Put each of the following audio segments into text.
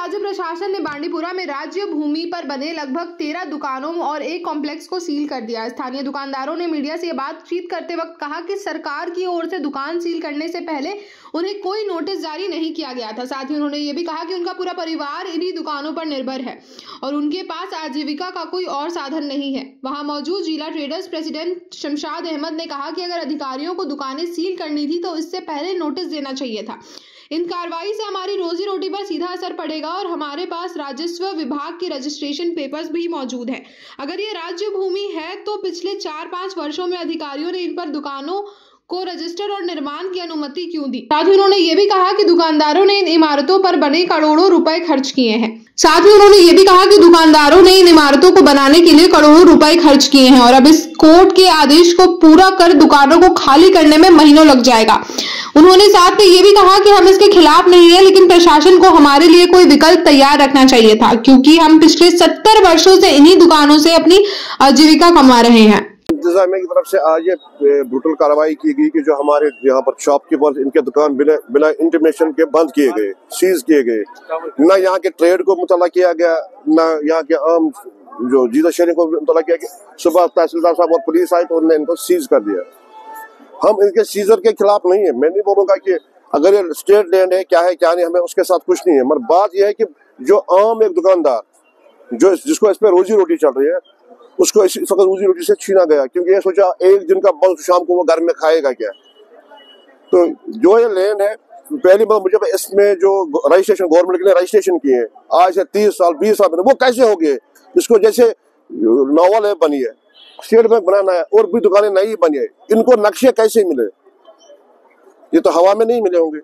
राज्य प्रशासन ने बांडीपुरा में राज्य भूमि पर बने लगभग 13 दुकानों और एक कॉम्प्लेक्स को सील कर दिया। स्थानीय दुकानदारों ने मीडिया से बातचीत करते वक्त कहा कि सरकार की ओर से दुकान सील करने से पहले उन्हें कोई नोटिस जारी नहीं किया गया था। साथ ही उन्होंने ये भी कहा कि उनका पूरा परिवार इन्हीं दुकानों पर निर्भर है और उनके पास आजीविका का कोई और साधन नहीं है। वहां मौजूद जिला ट्रेडर्स प्रेसिडेंट शमशाद अहमद ने कहा कि अगर अधिकारियों को दुकानें सील करनी थी तो इससे पहले नोटिस देना चाहिए था। इन कार्रवाई से हमारी रोजी रोटी पर सीधा असर पड़ेगा और हमारे पास राजस्व विभाग के रजिस्ट्रेशन पेपर्स भी मौजूद हैं। अगर ये राज्य भूमि है तो पिछले 4-5 वर्षों में अधिकारियों ने इन पर दुकानों को रजिस्टर और निर्माण की अनुमति क्यों दी। साथ ही उन्होंने ये भी कहा कि दुकानदारों ने इन इमारतों पर बने करोड़ों रुपए खर्च किए हैं। बनाने के लिए करोड़ों रुपए खर्च किए हैं और अब इस कोर्ट के आदेश को पूरा कर दुकानों को खाली करने में महीनों लग जाएगा। उन्होंने साथ में ये भी कहा कि हम इसके खिलाफ नहीं है, लेकिन प्रशासन को हमारे लिए कोई विकल्प तैयार रखना चाहिए था, क्योंकि हम पिछले 70 वर्षों से इन्हीं दुकानों से अपनी आजीविका कमा रहे हैं। इंतजामिया की तरफ से आज ये ब्रूटल कार्रवाई की गई कि जो हमारे यहाँ पर शॉपकीपर इनके दुकान बिना इंटीमेशन के बंद किए गए, सीज किए गए। न यहाँ के ट्रेड को मुतल्ला किया गया, न यहाँ के आम जो जीजा शहरी को मुतल्ला किया गया। सुबह तहसीलदार साहब और पुलिस आई तो उन्होंने इनको सीज कर दिया। हम इनके सीजर के खिलाफ नहीं है। मैं नहीं बोलूँगा कि अगर ये स्टेट लैंड है क्या है क्या नहीं, हमें उसके साथ कुछ नहीं है, मगर बात यह है कि जो आम एक दुकानदार जिसको इस पर रोजी रोटी चल रही है उसको इस वक्त रोजी रोटी से छीना गया, क्योंकि ये सोचा एक दिन का बंद शाम को वो घर में खाएगा क्या। तो जो ये लैंड है, पहली बार मुझे इसमें जो रजिस्ट्रेशन गवर्नमेंट ने रजिस्ट्रेशन किए हैं आज से 30 साल 20 साल वो कैसे हो गए। इसको जैसे नॉवल है बनी है, स्टेट बैंक बनाना है और भी दुकानें नई बनी है, इनको नक्शे कैसे मिले। ये तो हवा में नहीं मिले होंगे,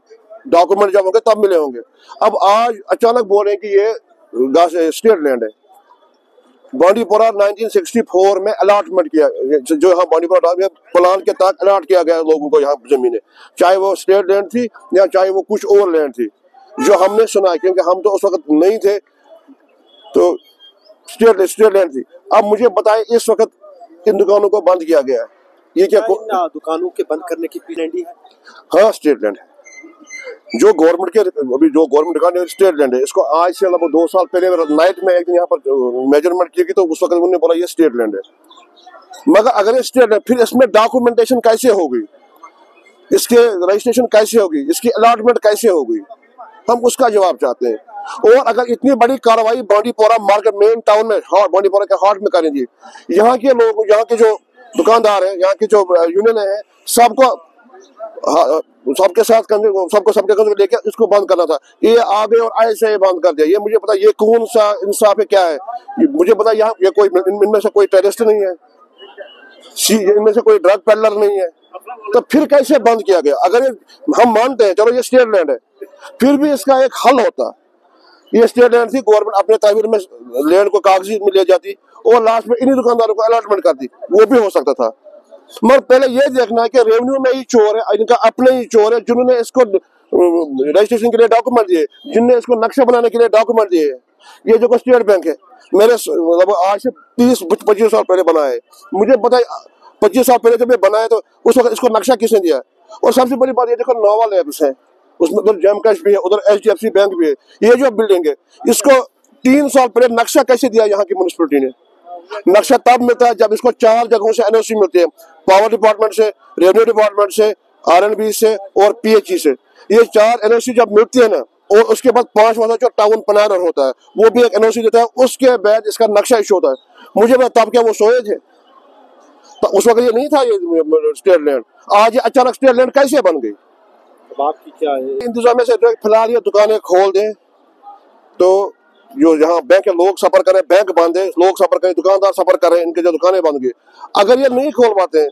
डॉक्यूमेंट जब होंगे तब मिले होंगे। अब आज अचानक बोल रहे हैं कि ये स्टेट लैंड है। बांडीपुरा 1964 में अलॉटमेंट किया, जो यहाँ बांडीपुरा प्लान के तहत अलॉट किया गया लोगों को यहाँ जमीनें, चाहे वो स्टेट लैंड थी या चाहे वो कुछ और लैंड थी, जो हमने सुना है, क्योंकि हम तो उस वक्त नहीं थे। तो स्टेट लैंड थी। अब मुझे बताएं इस वक्त इन दुकानों को बंद किया गया है, ये क्या दुकानों के बंद करने की प्लान है? हाँ, स्टेट लैंड है। जो गवर्नमेंट के अभी जो गवर्नमेंट दुकान है स्टेट लैंड है। इसको आज से लगभग 2 साल पहले नाइट में एक दिन यहाँ पर मेजरमेंट की तो उस वक्त उन्होंने बोला ये स्टेट लैंड है। मगर अगर ये स्टेट लैंड, फिर इसमें डॉक्यूमेंटेशन कैसे होगी, इसके रजिस्ट्रेशन कैसे होगी, इसकी अलॉटमेंट कैसे होगी, हम उसका जवाब चाहते हैं। और अगर इतनी बड़ी कार्रवाई बांडीपुरा मार्केट मेन टाउन में बांडीपुरा के हार्ट में करेंगी, यहाँ के लोग, यहाँ के जो दुकानदार हैं, यहाँ की जो यूनियन है, सबके साथ सबके लेके इसको बंद करना था। ये आगे और ऐसे बंद कर दिया। ये मुझे पता ये कौन सा इंसाफ है क्या है। मुझे पता यहाँ ये कोई इनमें से कोई टेररिस्ट नहीं है, इनमें से कोई ड्रग पेडलर नहीं है, तो फिर कैसे बंद किया गया। अगर हम मानते हैं चलो ये स्टेट लैंड है, फिर भी इसका एक हल होता। ये स्टेट लैंड थी, गवर्नमेंट अपने तामीर में लैंड को कागजी में ले जाती और लास्ट में इन्हीं दुकानदारों को अलॉटमेंट करती, वो भी हो सकता था। मगर पहले ये देखना है कि रेवेन्यू में ही चोर है, इनका अपने ही चोर है, जिन्होंने इसको रजिस्ट्रेशन के लिए डॉक्यूमेंट दिए, जिनने इसको नक्शा बनाने के लिए डॉक्यूमेंट दिए। ये जो स्टेट बैंक है मेरे आज से 30-25 साल पहले बना है। मुझे पता है 25 साल पहले जब ये बना है तो उस वक्त इसको नक्शा किसने दिया। और सबसे बड़ी बात ये देखो नोवा लैब्स है, उसमें उधर जैम कैश भी है, उधर HDFC बैंक भी है। ये जो बिल्डिंग है इसको 3 साल पहले नक्शा कैसे दिया यहाँ की म्युनिसिपैलिटी ने। नक्शा तब मिलता है जब इसको 4 जगहों से NOC मिलती है, पावर डिपार्टमेंट से, रेवेन्यू डिपार्टमेंट से, RNB से और PHE से। ये 4 NOC जब मिलती है ना, और उसके बाद 5 वाला जो टाउन प्लानर होता है वो भी एक NOC देता है, उसके बाद इसका नक्शा इशू होता है। मुझे पता तब क्या वो सोए थे, तो उस वक्त ये नहीं था ये स्टेट लैंड। आज ये अचानक स्टेट लैंड कैसे बन गई। आपकी क्या है इंतजाम से फिलहाल ये दुकानें खोल दें तो जो यहाँ बैंक के लोग सफर करें, बैंक बांधे, लोग सफर करें, दुकानदार सफर करें, इनके जो दुकानें बंद गई। अगर ये नहीं खोल पाते हैं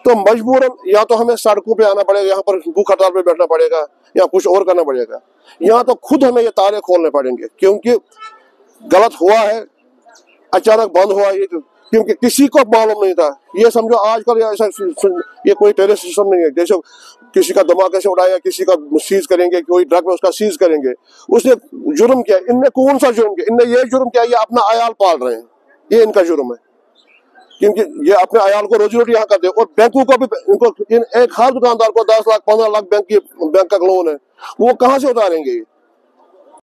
तो मजबूरन या तो हमें सड़कों पे आना पड़ेगा, यहाँ पर भूख हड़ताल पे बैठना पड़ेगा या कुछ और करना पड़ेगा, या तो खुद हमें ये ताले खोलने पड़ेंगे, क्योंकि गलत हुआ है, अचानक बंद हुआ ये, क्योंकि किसी को मालूम नहीं था। ये समझो आजकल ऐसा ये कोई टेररिस्ट सिस्टम नहीं है, जैसे किसी का दिमाग कैसे उड़ाया, किसी का सीज करेंगे, कोई ड्रग में उसका सीज करेंगे। उसने जुर्म किया, इनने कौन सा जुर्म किया, इनने ये जुर्म किया ये अपना अयाल पाल रहे हैं, ये इनका जुर्म है, क्योंकि ये अपने अयाल को रोजी रोटी यहाँ करते हैं। और बैंकों को भी इनको एक हर दुकानदार को 10 लाख 15 लाख बैंक का लोन है, वो कहाँ से उतारेंगे।